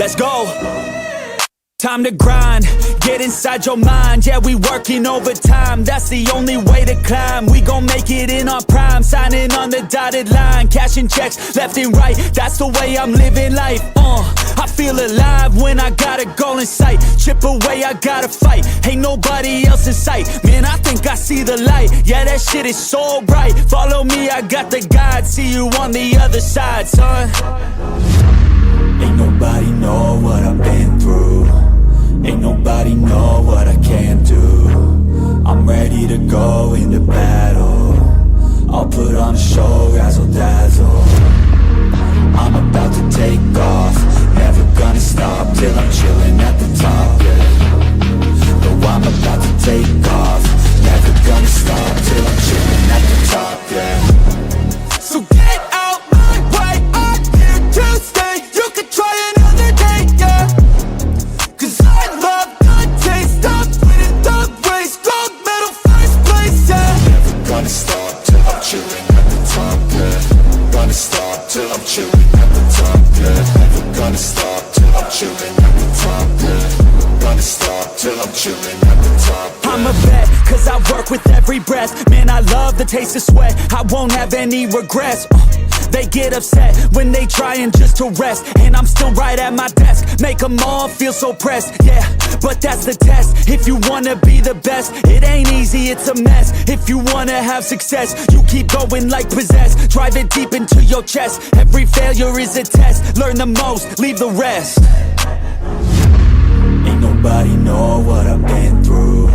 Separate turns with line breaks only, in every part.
let's go. Time to grind, get inside your mind. Yeah, we working overtime, that's the only way to climb. We gon' make it in our prime, signing on the dotted line. Cashing checks left and right, that's the way I'm living life. I feel alive when I got a goal in sight. Chip away, I gotta fight, ain't nobody else in sight. Man, I think I see the light, yeah, that shit is so bright. Follow me, I got the guide, see you on the other side, son. Ain't nobody know what I've been through. Ain't nobody know what I can do. I'm ready to go into battle. I'll put on a show, razzle dazzle. I'm about to take off, never gonna stop till I'm chilling at the top, yeah. No, I'm about to take off, never gonna stop till I'm chilling at the top, yeah. So get out my way, I'm here to stay. You can try another day, yeah. Cause I love the taste of winning the race. Gold medal, first place, yeah. Never gonna stop till I'm chilling at the top, yeah. Gonna stop till I'm chilling at the top, yeah. Never gonna stop till I'm chilling at the top, yeah. Gonna stop till I'm chilling at the top, yeah. I'm a vet, cause I work with every breath. Man, I love the taste of sweat, I won't have any regrets. They get upset when they trying just to rest, and I'm still right at my desk, make them all feel so pressed, yeah. But that's the test, if you wanna be the best. It ain't easy, it's a mess. If you wanna have success, you keep going like possessed. Drive it deep into your chest, every failure is a test. Learn the most, leave the rest. Ain't nobody know what I've been through.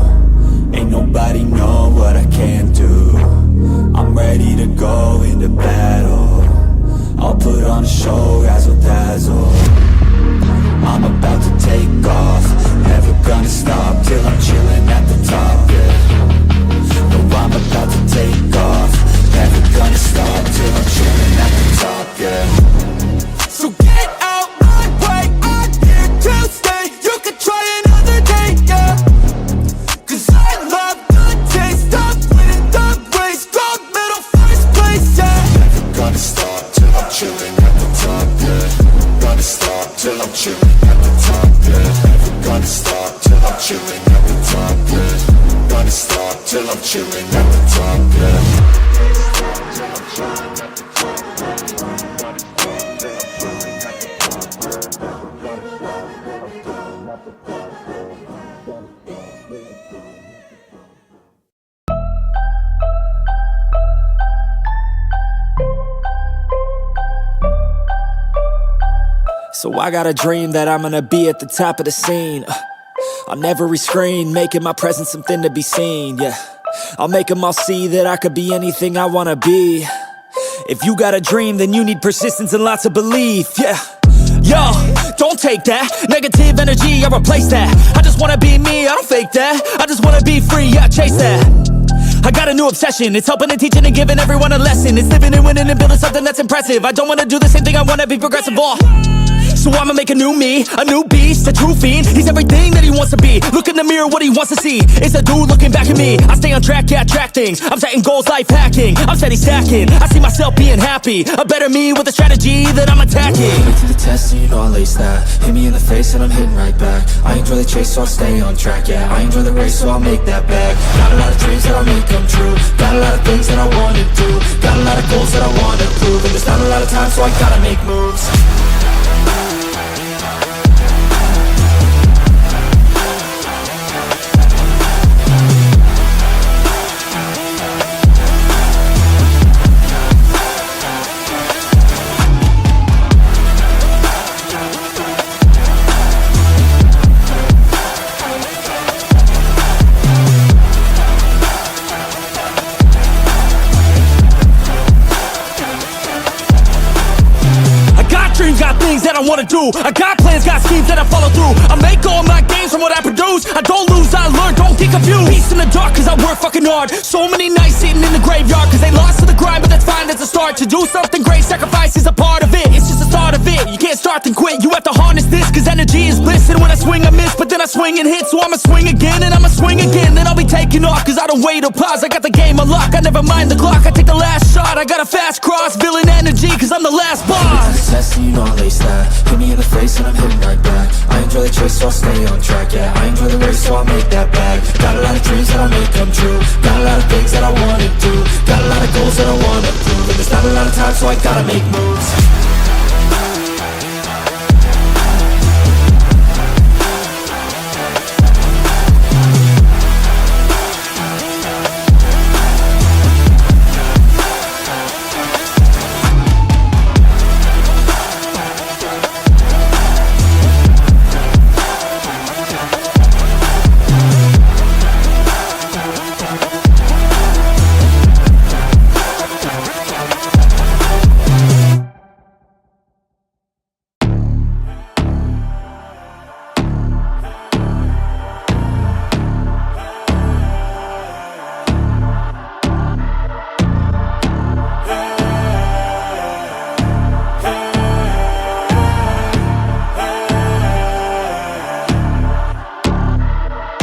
Ain't nobody know what I can do. I'm ready to go into battle. I'll put on a show, razzle dazzle. I'm about to take off, never gonna stop till I'm chilling at the top, yeah. No, I'm about to take off, never gonna stop till I'm chilling at the top, yeah. So get out my way, I'm here to stay. You can try another day, yeah. Cause I love the taste of winning the race. Gold medal, first place, yeah. Never gonna stop till I'm chilling at the top, yeah. Gonna stop till I'm chilling at the top, yeah. Never gonna stop till I'm chilling at the top, yeah. Gonna stop till I'm chilling at the top, yeah.
So I got a dream that I'm gonna be at the top of the scene. On every screen, making my presence something to be seen, yeah. I'll make them all see that I could be anything I wanna be. If you got a dream, then you need persistence and lots of belief, yeah. Yo, don't take that negative energy, I replace that. I just wanna be me, I don't fake that. I just wanna be free, yeah, chase that. I got a new obsession, it's helping and teaching and giving everyone a lesson. It's living and winning and building something that's impressive. I don't wanna do the same thing, I wanna be progressive, So I'ma make a new me, a new beast, a true fiend. He's everything that he wants to be. Look in the mirror, what he wants to see is a dude looking back at me. I stay on track, yeah, track things. I'm setting goals, life hacking. I'm steady stacking, I see myself being happy. A better me with a strategy that I'm attacking.
To the test and you know I'll ace that. Hit me in the face and I'm hitting right back. I enjoy the chase so I'll stay on track, yeah. I enjoy the race so I'll make that bag. Got a lot of dreams that I'll make come true. Got a lot of things that I wanna do. Got a lot of goals that I wanna prove. And there's not a lot of time so I gotta make moves.
That I wanna do, I got plans, got schemes that I follow through. I make all my gains from what I produce. I don't lose, I learn, don't get confused. Peace in the dark cause I work fucking hard. So many nights sitting in the graveyard cause they lost to the grind, but that's fine, that's a start. To do something great, sacrifice is a part of it. It's just the start of it, you can't start then quit. You have to harness this cause energy is bliss. And when I swing I miss, but then I swing and hit. So I'ma swing again and I'ma swing again. Then I'll be taking off cause I don't wait or pause. I got the game unlocked, I never mind the clock. I take the last shot, I got a fast cross. Villain energy cause I'm the last boss.
Test and you know I'll ace that. Hit me in the face and I'm hitting right back. chase, so I'll stay on track, yeah. I enjoy the race, so I'll make that bag. Got a lot of dreams that I'll make come true. Got a lot of things that I wanna do. Got a lot of goals that I wanna prove. And there's not a lot of time, so I gotta make moves.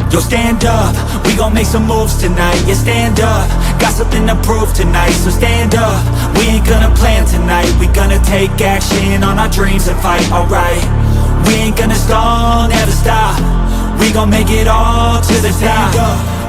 Yo, stand up, we gon' make some moves tonight. Yeah, stand up, got something to prove tonight. So stand up, we ain't gonna plan tonight. We gonna take action on our dreams and fight, alright. We ain't gonna stall, never stop. We gon' make it all to the top.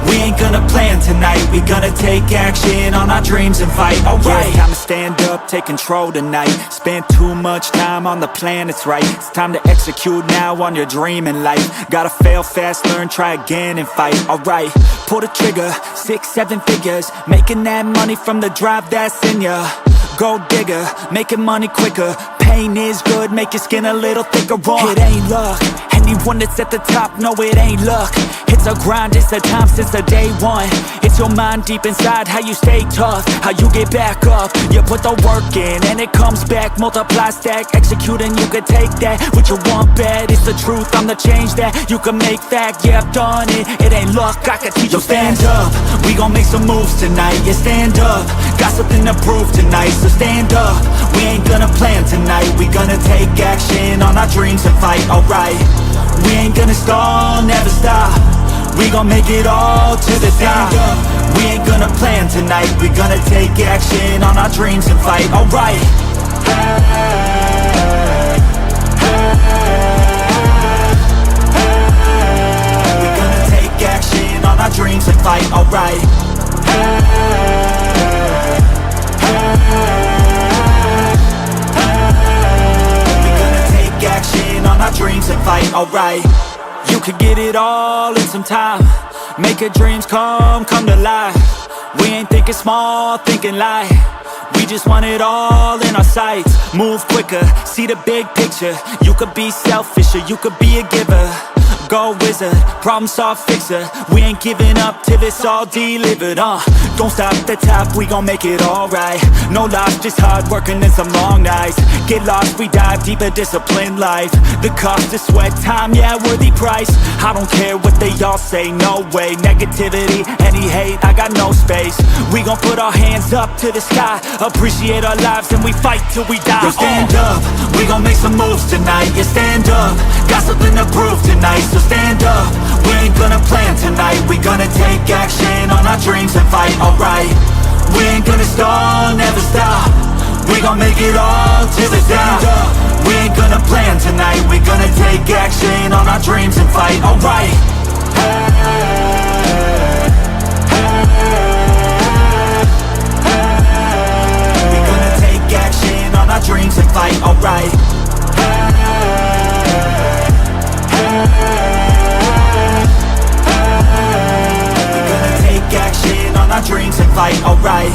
We ain't gonna plan tonight. We gonna take action on our dreams and fight, alright. Yeah, I'ma stand up, take control tonight. Spent too much time on the plan, it's right. It's time to execute now on your dream in life. Gotta fail fast, learn, try again and fight, alright. Pull the trigger, 6-7 figures. Making that money from the drive that's in ya. Gold digger, making money quicker. Pain is good, make your skin a little thicker. It ain't luck, anyone that's at the top, no it ain't luck. It's a grind, it's a time since the day one. It's your mind deep inside, how you stay tough, how you get back up. You put the work in and it comes back. Multiply, stack, execute and you can take that. What you want bad, it's the truth, I'm the change that you can make fact. Yeah, I've done it, it ain't luck, I can teach you. Stand up, we gon' make some moves tonight. Yeah, stand up, got something to prove tonight. So stand up, we ain't gonna plan tonight. We gonna take action on our dreams and fight, alright. We ain't gonna stall, never stop. We gon' make it all to the top. We ain't gonna plan tonight. We gonna take action on our dreams and fight, alright. We gonna take action on our dreams and fight, alright. We gonna take action on our dreams and fight, alright. You could get it all in some time. Make your dreams come to life. We ain't thinking small, thinking light. We just want it all in our sights. Move quicker, see the big picture. You could be selfish or you could be a giver. Go wizard, problem solve fixer. We ain't giving up till it's all delivered, Don't stop at the top, we gon' make it alright. No loss, just hard working and some long nights. Get lost, we dive deeper, disciplined life. The cost of sweat, time, yeah, worthy price. I don't care what they all say, no way. Negativity, any hate, I got no space. We gon' put our hands up to the sky. Appreciate our lives and we fight till we die. Yo, stand up, we gon' make some moves tonight. Yeah, stand up, got something to prove tonight. So stand up, we ain't gonna plan tonight. We gonna take action on our dreams and fight, alright. We ain't gonna stall, never stop. We gon' make it all to the top. We ain't gonna plan tonight. We gonna take action on our dreams and fight, alright. We gonna take action on our dreams and fight, alright. Action on our dreams and fight, alright.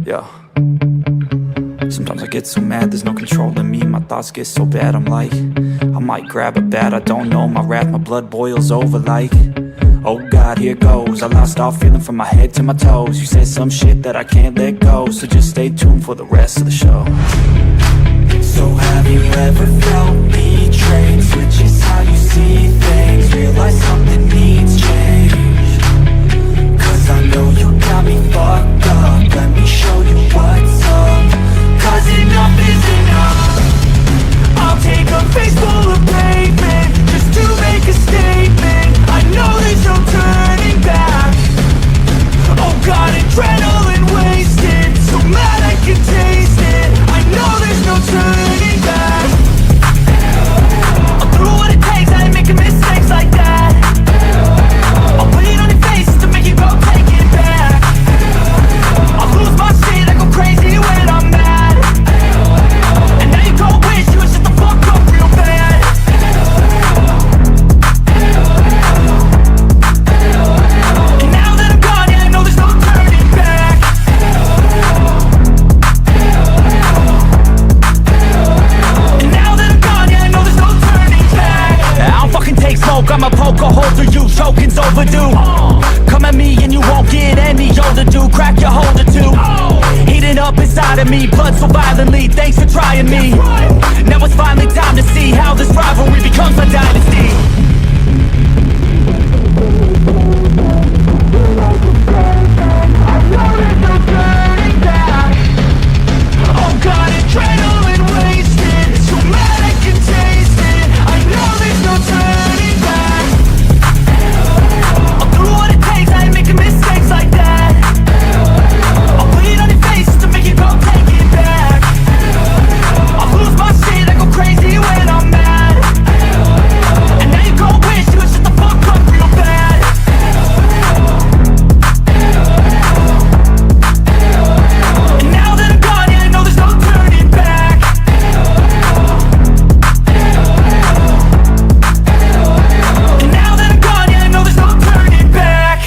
Yeah. Sometimes I get so mad, there's no control in me. My thoughts get so bad, I'm like, I might grab a bat, I don't know. My wrath, my blood boils over like, oh God, here goes. I lost all feeling from my head to my toes. You said some shit that I can't let go, so just stay tuned for the rest of the show. So have you ever felt betrayed? Switches how you see things. Realize something needs change. Cause I know you got me fucked up. Let me show you what's up. Cause blood so violently. Thanks for trying me. Now it's finally time to see how this rivalry becomes a dynasty. Oh God, adrenaline wasted, so mad I can taste it. I know there's no turning back. I'll do what it takes, I ain't making mistakes like that. I'll bleed on your face to make you go take it back. I'll lose my shit, I go crazy when I'm mad. And now you go wish you would shut the fuck up real bad. And now that I'm gone, yeah, I know there's no turning back. And now that I'm gone, yeah, I know there's no turning back.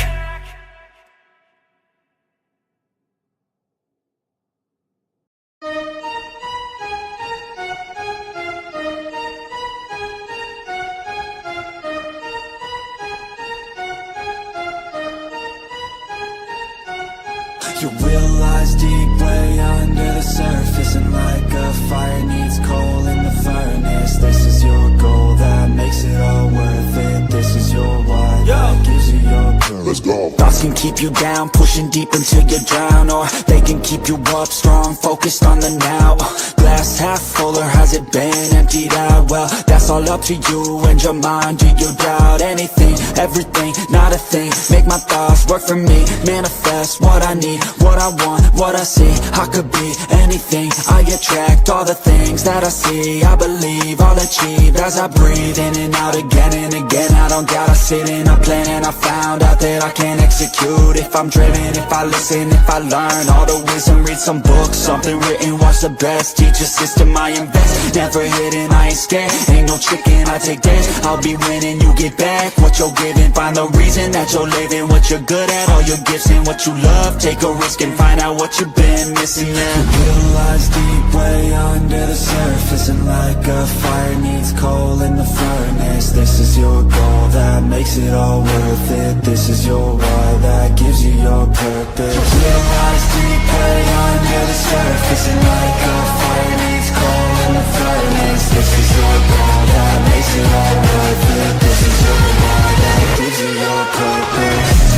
You realize deep way under the surface, and like a fire needs coal in the furnace. This is your goal that makes it all worth it. This is your why that gives you your purpose. Let's go.
Thoughts can keep you down, pushing deep until you drown, or they can keep you up strong, focused on the now. Glass half full, or has it been emptied out? Well, that's all up to you and your mind. Do you doubt anything, everything, not a thing? Make my thoughts work for me, manifest what I need, what I want, what I see. I could be anything, I attract all the things that I see. I believe I'll achieve as I breathe in and out again and again. I don't doubt, I sit in a plan and I found out that I can execute if I'm driven, if I listen, if I learn all the wisdom. Read some books, something written, watch the best. Teach a system, I invest, never hidden, I ain't scared. Ain't no chicken, I take dares. I'll be winning, you get back what you're giving. Find the reason that you're living, what you're good at, all your gifts and what you love. Take a risk and find out what you've been missing.
Realize deep way under the surface, and like a fire needs coal in the furnace. This is your goal that makes it all worth it. This is your why that gives you your purpose. Realize deep way under the surface, and like a fire needs coal in the furnace. This is your goal that makes it all worth it. This is your why that gives you your purpose.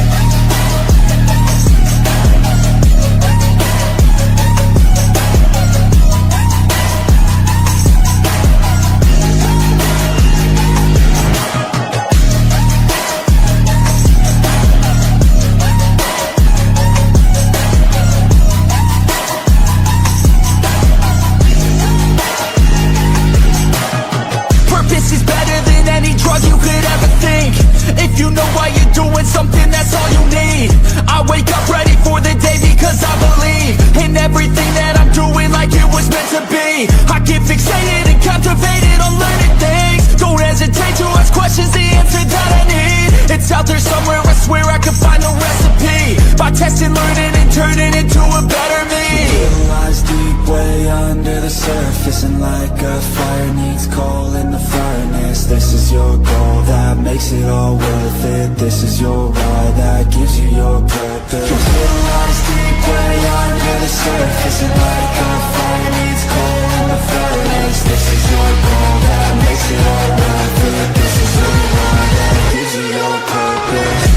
You could ever think, if you know why you're doing something, that's all you need. I wake up ready for the day because I believe in everything that I'm doing, like it was meant to be. I get fixated and captivated on learning things. Don't hesitate to ask questions, the answer that I need. It's out there somewhere, I swear I can find a recipe. By testing, learning, and turning into a better me.
Realize deep way under the surface, and like a fire needs coal in the furnace. This is your goal that makes it all worth it. This is your why that gives you your purpose. Realize deep way under the surface, and like a fire needs coal in the furnace. This is your goal that makes it all worth it. This is your why that gives you your purpose.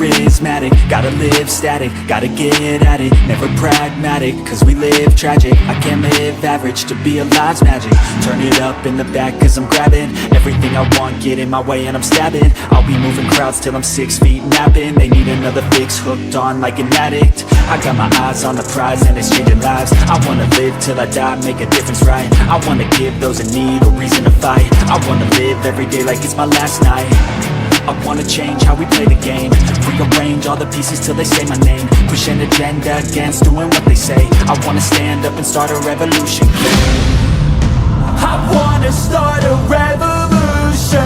charismatic. Gotta live static, gotta get at it. Never pragmatic, cause we live tragic. I can't live average, to be alive's magic. Turn it up in the back cause I'm grabbing everything I want, get in my way and I'm stabbing. I'll be moving crowds till I'm 6 feet napping. They need another fix, hooked on like an addict. I got my eyes on the prize and it's changing lives. I wanna live till I die, make a difference, right? I wanna give those in need a reason to fight. I wanna live every day like it's my last night. I wanna change how we play the game. Rearrange all the pieces till they say my name. Push an agenda against doing what they say. I wanna stand up and start a revolution. I wanna start a revolution.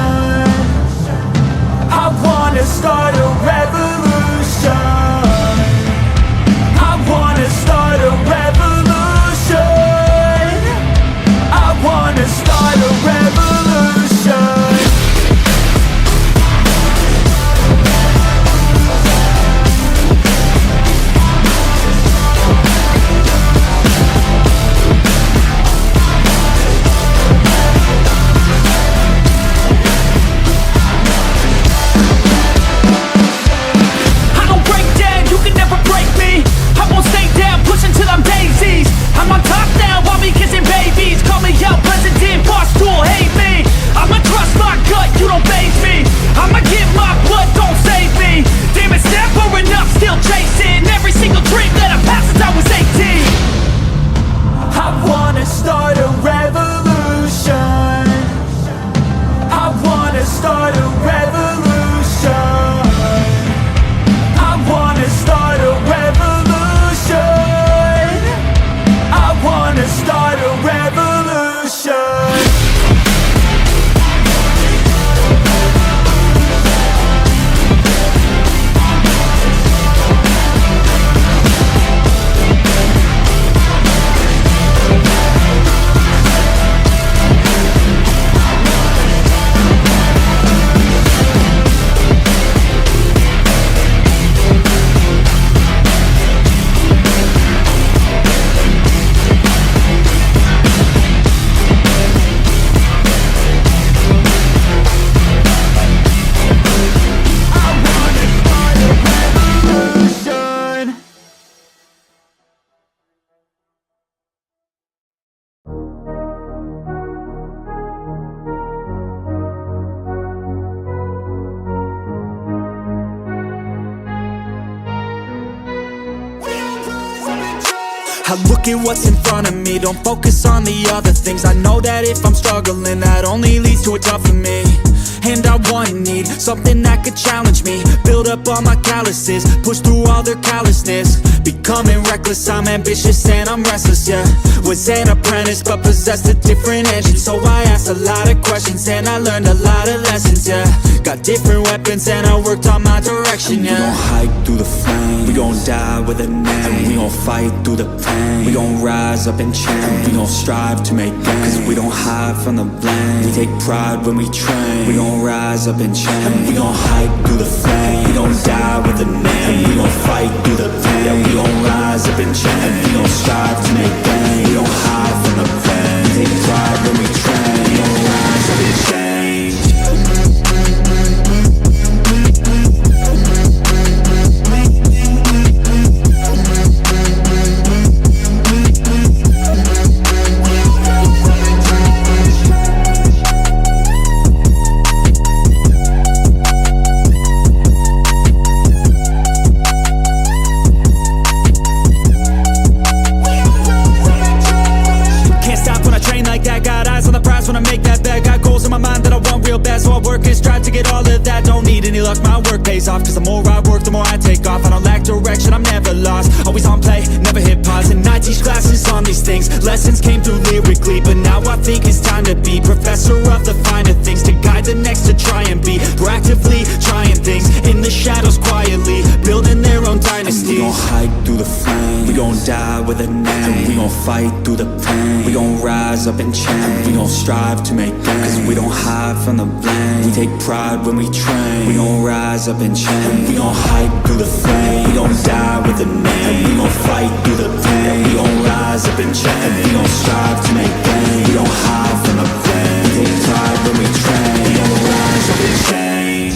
I wanna start a revolution. I wanna start a revolution. I wanna start a revolution. I'm on top now while we kissing babies. Call me out president, boss tool, hate me. I'ma trust my gut, you don't faze me. I'ma give my blood, don't save me. Damn it's never enough, still chasing every single dream that I've had since I was 18. I wanna start a revolution. I wanna start a revolution. I wanna start a revolution. I wanna start a revolution. I look at what's in front of me, don't focus on the other things. I know that if I'm struggling, that only leads to a tougher me. And I want and need something that could challenge me. Build up all my calluses, push through all their callousness. Becoming reckless, I'm ambitious and I'm restless, yeah. Was an apprentice but possessed a different engine. So I asked a lot of questions and I learned a lot of lessons, yeah. Got different weapons and I worked on my direction, yeah.
We gon' hike through the flame, we gon' die with a name. And we gon' fight through the pain, we gon' rise up and change. And we gon' strive to make gains, cause we don't hide from the blame. We take pride when we train, we gon' rise up and change. And we gon' hike through the flame, we gon' die with a name. And we gon' fight through the pain, yeah, we gon' rise up and change. And we gon' strive to make gains, we don't hide from the pain. We take pride when we train, we gon' rise up and change.
When I make that bet, got goals in my mind that I want real bad. So I work and strive to get all of that. Don't need any luck, my work pays off. Cause the more I work, the more I take off. I don't lack direction, I'm never lost. Always on play, never hit pause. And I teach classes on these things. Lessons came through lyrically, but now I think it's time to be professor of the finer things. To guide the next to try and be proactively trying things in the shadows quietly, building their own dynasty.
We gon' hike through the flame, we gon' die with a name. And we gon' fight through the pain, we gon' rise up and change. We gon' strive to make gains, cause we don't hide from the blame. We take pride when we train, we gon' rise up and change. And we gon' hike through the flame, we gon' die with a name. And we gon' fight through the pain, we gon' rise up and change. And we gon' strive to make gains, we don't hide from the blame. We take pride when we train, we gon' rise up and change.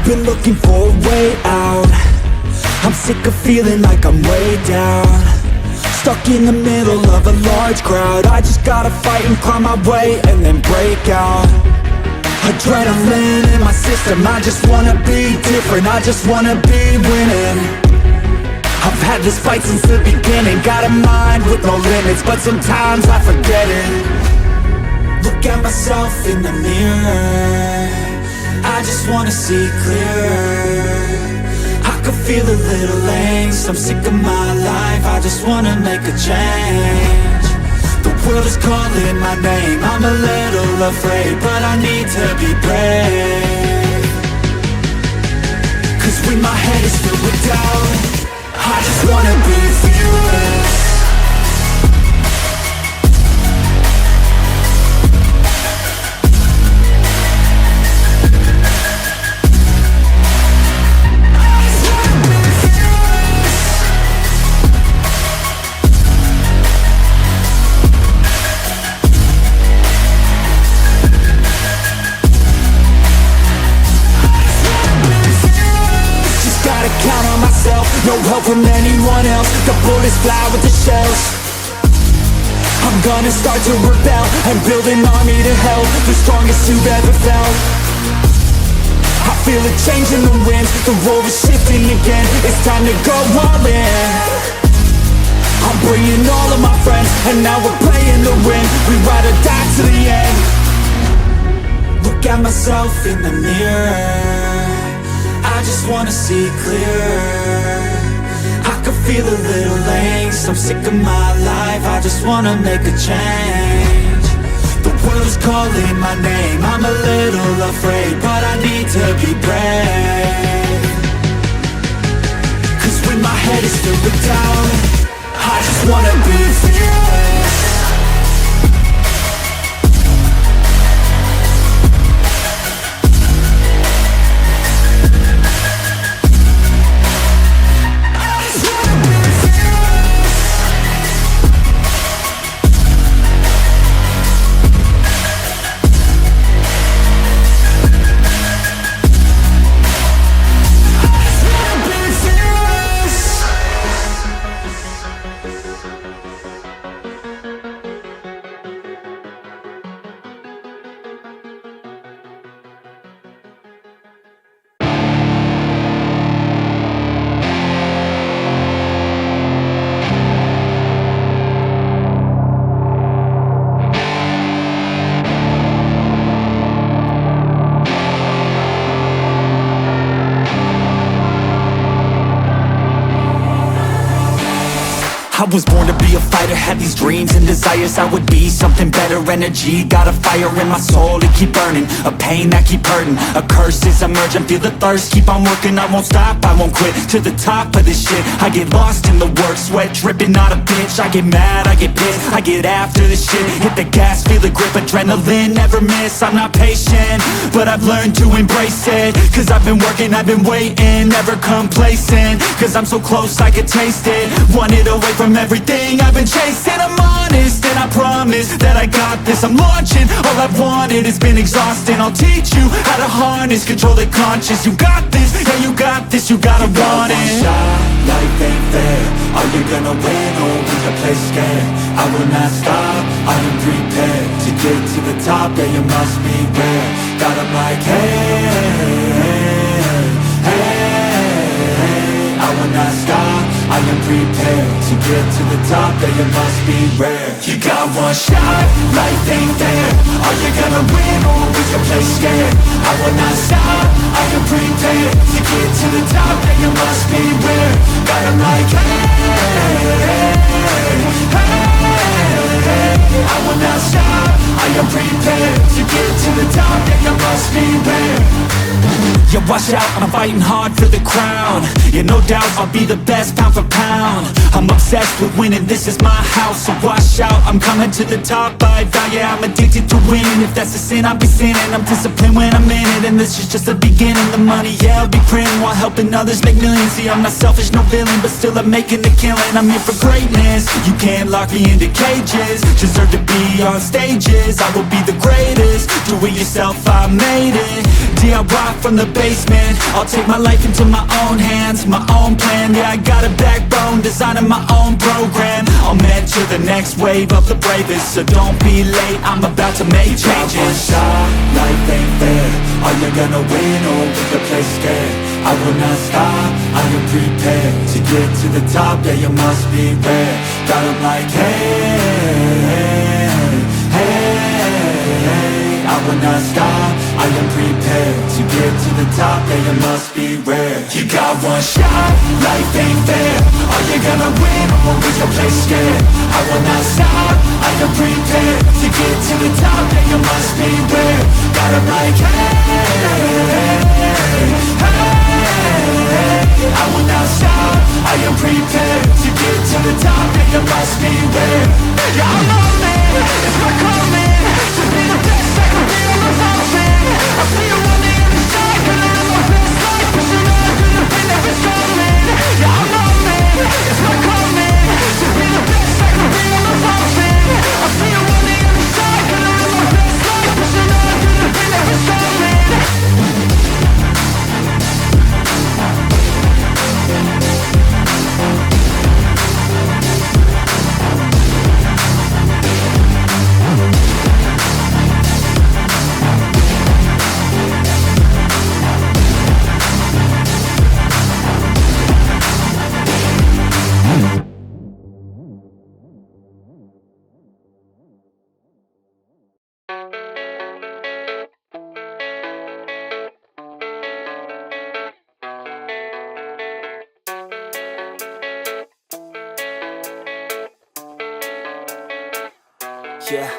been looking for a way out. I'm sick of feeling like I'm way down, stuck in the middle of a large crowd. I just gotta fight and climb my way and then break out. Adrenaline in my system, I just wanna be different, I just wanna be winning. I've had this fight since the beginning, got a mind with no limits, but sometimes I forget it. Look at myself in the mirror, I just wanna see clearer. I could feel a little angst, I'm sick of my life, I just wanna make a change. The world is calling my name, I'm a little afraid, but I need to be brave. Cause when my head is filled with doubt, I just wanna be fearless. No help from anyone else, the bullets fly with the shells. I'm gonna start to rebel and build an army to help the strongest you've ever felt. I feel a change in the winds, the road is shifting again, it's time to go all in. I'm bringing all of my friends, and now we're playing to win, we ride or die to the end. Look at myself in the mirror, I just wanna see clearer. I could feel a little angst, I'm sick of my life, I just wanna make a change. The world is calling my name, I'm a little afraid, but I need to be brave. Cause when my head is filled with doubt, I just wanna be fearless. I was born to be a fighter, had these dreams and desires, I would be something better. Energy, got a fire in my soul to keep burning, a pain that keep hurting, a curse is emerging, feel the thirst, keep on working, I won't stop, I won't quit, to the top of this shit. I get lost in the work, sweat dripping, not a bitch, I get mad, I get pissed, I get after this shit, hit the gas, feel the grip, adrenaline, never miss, I'm not patient, but I've learned to embrace it, cause I've been working, I've been waiting, never complacent, cause I'm so close I could taste it, want it away from everything I've been chasing. I'm honest and I promise that I got this, I'm launching, all I've wanted has been exhausting. I'll teach you how to harness, control the conscious. You got this, yeah you got this, you gotta want it. One shot, life ain't fair, are you gonna win or will you play scared? I will not stop, I am prepared to get to the top, yeah you must beware. Got 'em like hey, hey, I will not stop, I am prepared to get to the top, yeah you must be rare. You got one shot, life ain't fair, are you gonna win or will you play scared? I will not stop, I am prepared to get to the top, yeah you must be rare. Got 'em like hey, I will not stop, I am prepared to get to the top, yeah you must be rare. Yeah, watch out, I'm fighting hard for the crown. Yeah, no doubt, I'll be the best pound for pound. I'm obsessed with winning, this is my house, so watch out. I'm coming to the top, I vow, yeah, I'm addicted to winning. If that's a sin, I'll be sinning. I'm disciplined when I'm in it, and this is just the beginning. The money, yeah, I'll be printing while helping others make millions. See, I'm not selfish, no villain, but still I'm making a killing. I'm here for greatness, you can't lock me into cages. Deserve to be on stages, I will be the greatest. Do it yourself, I made it. DIY from the basement, I'll take my life into my own hands. My own plan, yeah, I got a backbone, designing my own program. I'll mentor the next wave of the bravest, so don't be late, I'm about to make changes. Got one shot, life ain't fair. Are you gonna win or will you play scared? I will not stop, I am prepared to get to the top, yeah, you must be rare. Got 'em like, hey, hey, I will not stop, I am prepared to get to the top, yeah, you must be rare. You got one shot, life ain't fair. Are you gonna win or will you play scared? I will not stop, I am prepared to get to the top, yeah, you must be rare. Got 'em like, hey, I will not stop, I am prepared to get to the top, and you must be rare. Yeah, I'm on man, it's not coming. To be the best, I can be on the mountain. I see you on the other side, gonna live my best life, pushing on to the thing that is coming. Yeah, I'm on man, it's not coming. To be the best, I can be on the mountain. I see you on the other side, gonna live my best life, pushing on to the thing that is coming.
Yeah,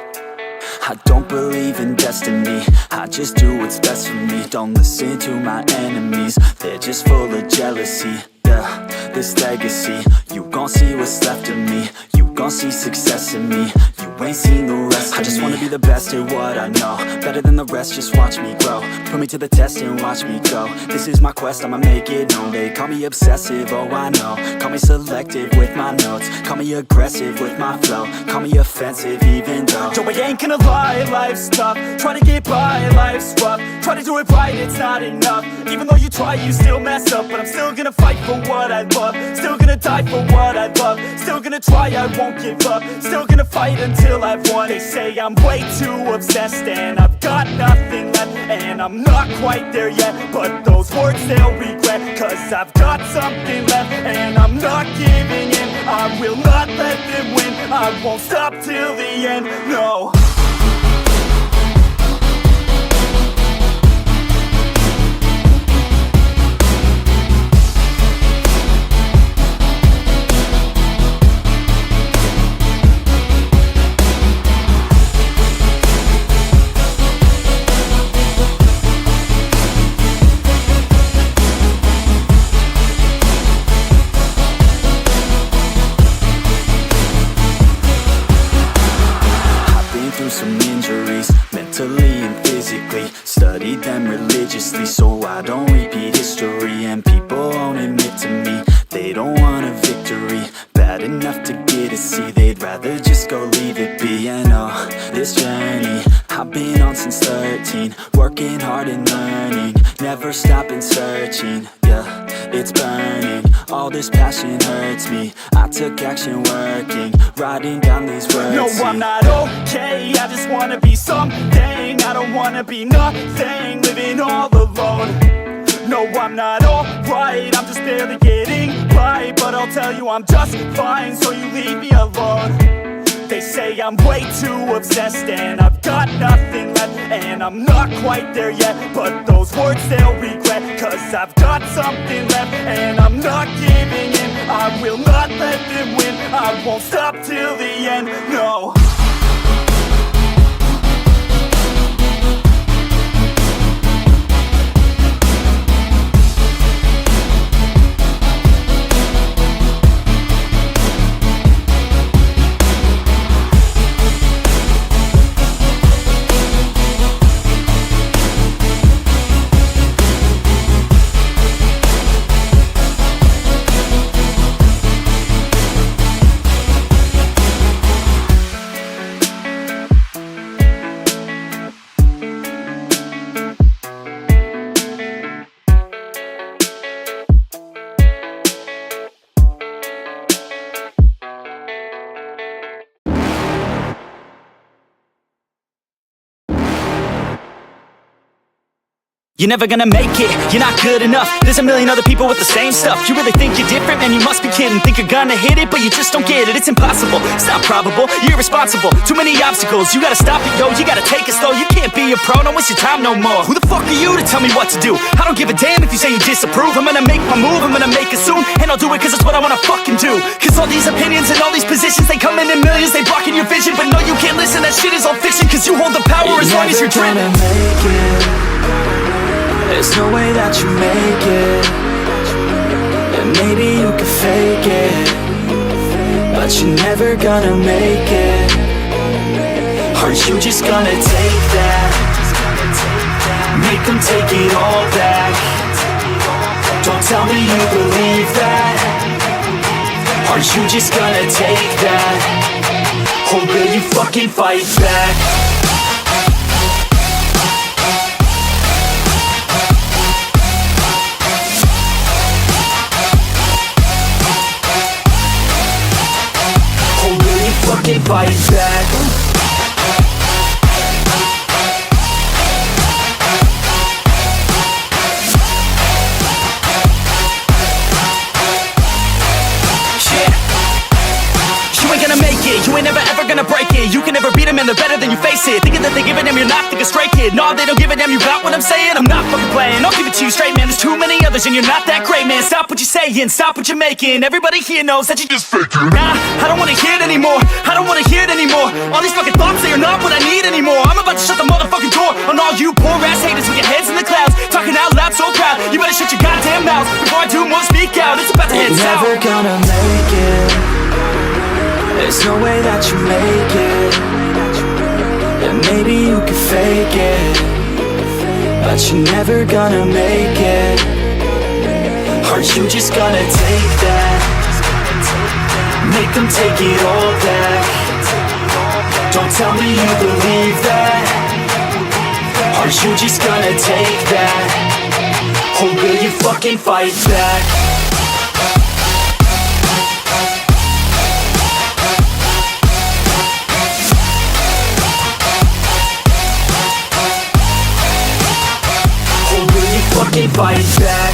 I don't believe in destiny, I just do what's best for me. Don't listen to my enemies, they're just full of jealousy. Yeah, this legacy, you gon' see what's left of me. You gon' see success in me, you ain't seen the rest of me. I just wanna be the best at what I know, better than the rest, just watch me grow. Put me to the test and watch me go. This is my quest, I'ma make it known. They call me obsessive, oh I know. Call me selective with my notes, call me aggressive with my flow. Call me offensive even though Joe, I ain't gonna lie, life's tough. Try to get by, life's rough. Try to do it right, it's not enough. Even though you try, you still mess up. But I'm still gonna fight for what I love, still gonna die for what I love. Still gonna try, I won't give up. Still gonna fight until I've won. They say I'm way too obsessed and I've got nothing left, and I'm not quite there yet, but those words they'll regret. Cause I've got something left and I'm not giving in. I will not let them win, I won't stop till the end, no. Some injuries, mentally and physically. Studied them religiously so I don't repeat history. And people won't admit to me they don't want a victory. Bad enough to get a C, they'd rather just go leave it be. And oh, this journey I've been on since 13. Working hard and learning, never stopping searching. Yeah, it's burning, all this passion hurts me. I took action working, writing down these words. No, I'm not okay, I just wanna be something. I don't wanna be nothing, living all alone. No, I'm not alright, I'm just barely getting by. But I'll tell you I'm just fine, so you leave me alone. They say I'm way too obsessed and I've got nothing left, and I'm not quite there yet, but those words they'll regret. Cause I've got something left and I'm not giving in. I will not let them win, I won't stop till the end, no.
You're never gonna make it, you're not good enough. There's a million other people with the same stuff. You really think you're different? Man, you must be kidding. Think you're gonna hit it, but you just don't get it. It's impossible, it's not probable, you're irresponsible. Too many obstacles, you gotta stop it, yo. You gotta take it slow, you can't be a pro. Don't waste your time no more. Who the fuck are you to tell me what to do? I don't give a damn if you say you disapprove. I'm gonna make my move, I'm gonna make it soon. And I'll do it cause it's what I wanna fucking do. Cause all these opinions and all these positions, they come in millions, they blocking your vision. But no, you can't listen, that shit is all fiction. Cause you hold the power as long as you're dreaming.
There's no way that you make it. And maybe you can fake it, but you're never gonna make it. Aren't you just gonna take that? Make them take it all back. Don't tell me you believe that. Aren't you just gonna take that? Or will you fucking fight back? Fucking fight back. You ain't never ever gonna break it. You can never beat them and they're better than you face it. Thinking that they give a damn, you're not thinking straight, kid. No, they don't give a damn, you got what I'm saying? I'm not fucking playing, I'll give it to you straight, man. There's too many others and you're not that great, man. Stop what you're saying, stop what you're making. Everybody here knows that you just faking. Nah, I don't wanna hear it anymore, I don't wanna hear it anymore. All these fucking thoughts, they are not what I need anymore. I'm about to shut the motherfucking door on all you poor ass haters with your heads in the clouds, talking out loud so proud. You better shut your goddamn mouth before I do more speak out. It's about to head south. You're never gonna make it. There's no way that you make it. And maybe you can fake it, but you're never gonna make it. Aren't you just gonna take that? Make them take it all back. Don't tell me you believe that. Aren't you just gonna take that? Or will you fucking fight back? Fucking fight back.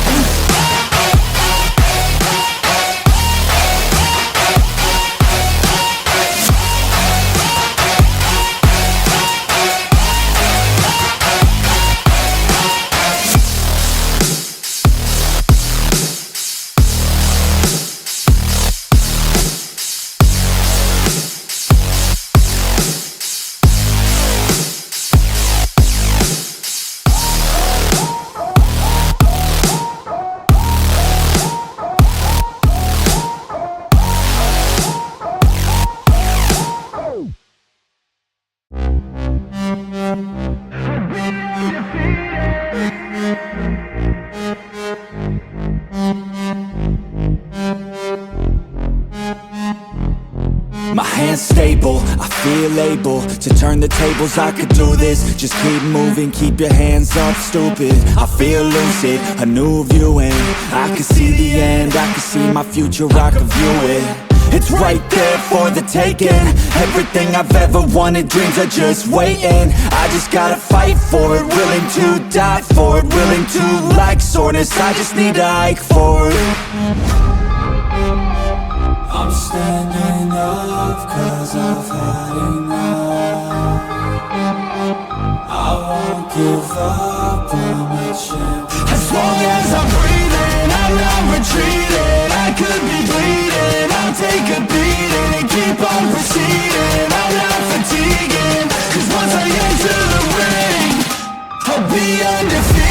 My hands stable, I feel able to turn the tables. I could do this, just keep moving, keep your hands up, stupid. I feel lucid, a new viewing. I can see the end, I can see my future, I can view it. It's right there for the taking. Everything I've ever wanted, dreams are just waiting. I just gotta fight for it, willing to die for it, willing to like soreness, I just need to hike for it.
I'm standing up cause I've had enough. I won't give up, I'm a champ.
As long as I'm breathing, I'm not retreating. I could be bleeding, I'll take a beating and keep on proceeding. I'm not fatiguing, cause once I enter the ring, I'll be undefeated.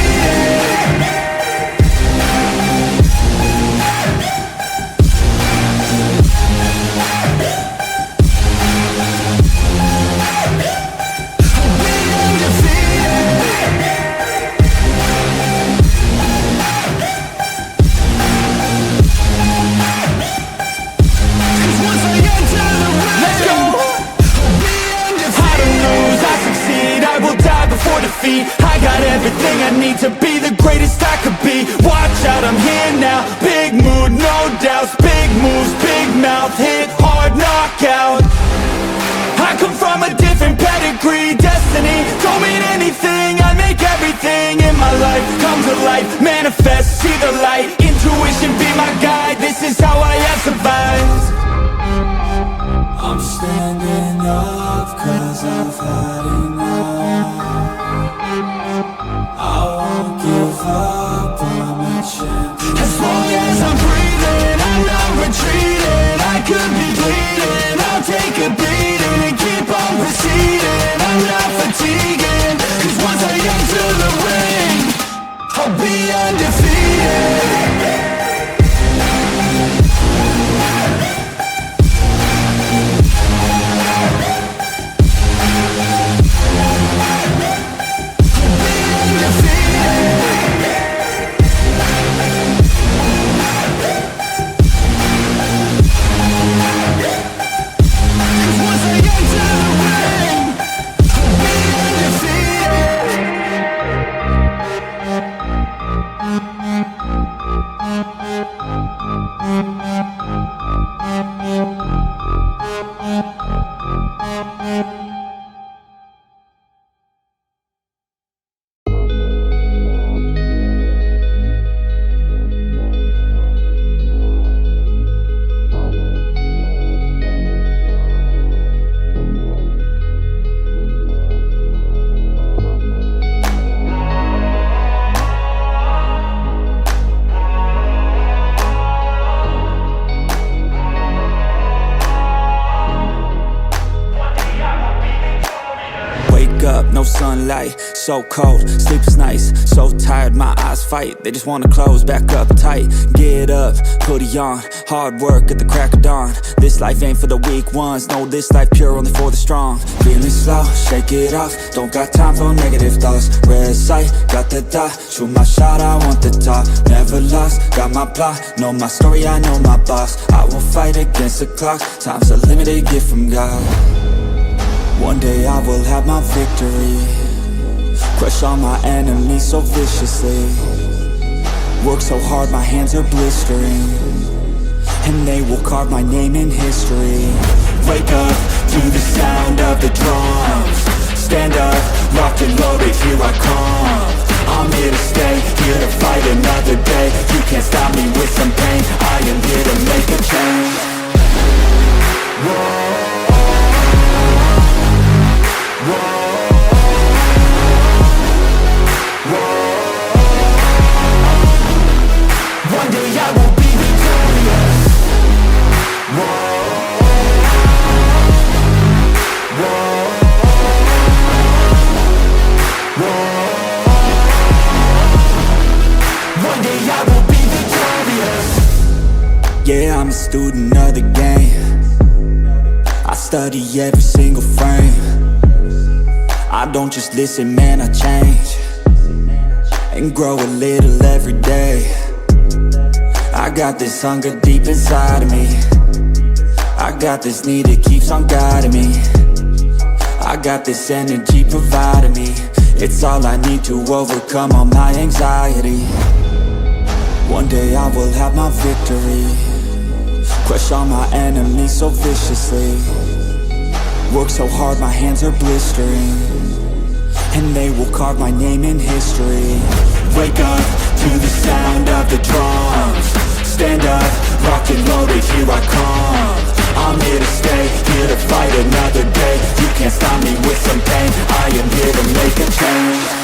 I got everything I need to be the greatest I could be. Watch out, I'm here now. Big mood, no doubts. Big moves, big mouth. Hit hard, knockout. I come from a different pedigree. Destiny don't mean anything. I make everything in my life daylight, so cold, sleep is nice. So tired, my eyes fight, they just wanna close back up tight. Get up, hoodie on, hard work at the crack of dawn. This life ain't for the weak ones, no, this life pure only for the strong. Feeling slow, shake it off, don't got time for negative thoughts. Red sight, got the dot, shoot my shot, I want the top. Never lost, got my plot, know my story, I know my boss. I will fight against the clock, time's a limited gift from God. One day I will have my victory, crush all my enemies so viciously. Work so hard my hands are blistering, and they will carve my name in history.
Wake up to the sound of the drums, stand up, locked and loaded, here I come. I'm here to stay, here to fight another day. You can't stop me with some pain, I am here to make a change. Whoa. One day I will be victorious. One day I will be victorious.
Yeah, I'm a student of the game, I study every single frame. I don't just listen, man, I change and grow a little every day. I got this hunger deep inside of me, I got this need that keeps on guiding me. I got this energy providing me, it's all I need to overcome all my anxiety. One day I will have my victory, crush all my enemies so viciously. Work so hard my hands are blistering, and they will carve my name in history.
Wake up to the sound of the drums, stand up, rock and loaded, here I come. I'm here to stay, here to fight another day. You can't stop me with some pain, I am here to make a change.